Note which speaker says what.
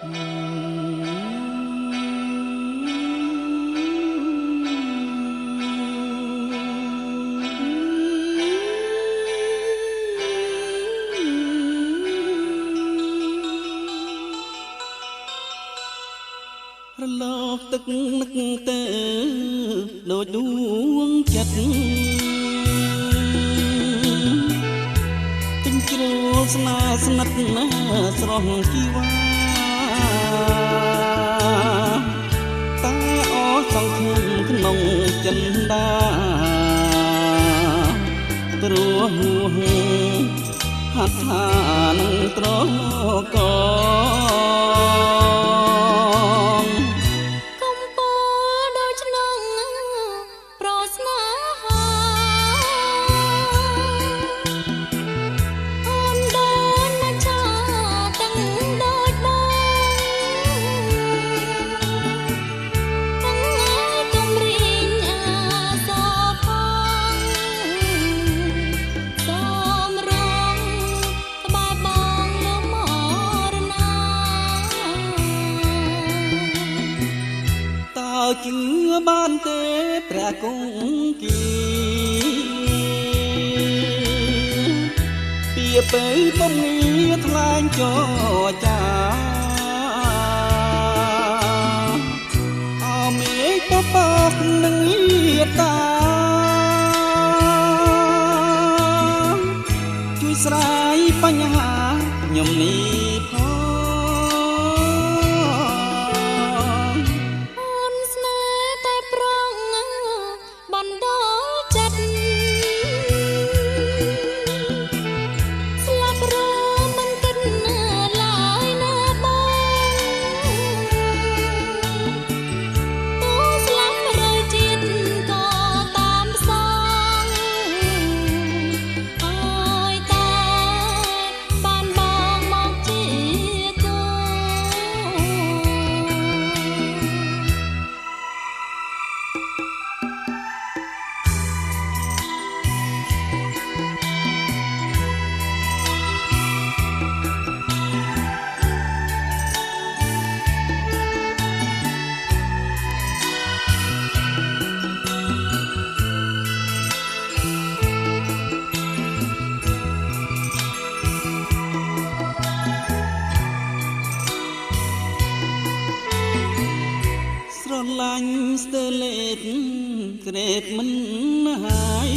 Speaker 1: រលកទឹកនឹកទៅដូចដួងចិត្តទិញជ្រុលស្នេហ៍ស្និទ្ធណាស្រស់ជីវ៉ាតែអស់សង្ឃឹមក្នុងចិន្តាព្រោះហាត់ថានឹងត្រកជឿបានទេព្រះគង្គាពីពេលបំងារថ្លែងចរចាអមេឃបបកនឹងយាតាជួយស្រាយបញ្ហាខ្ញុំនេះស្រឡាញ់ស្ទើលេតក្រេតមិនហើយ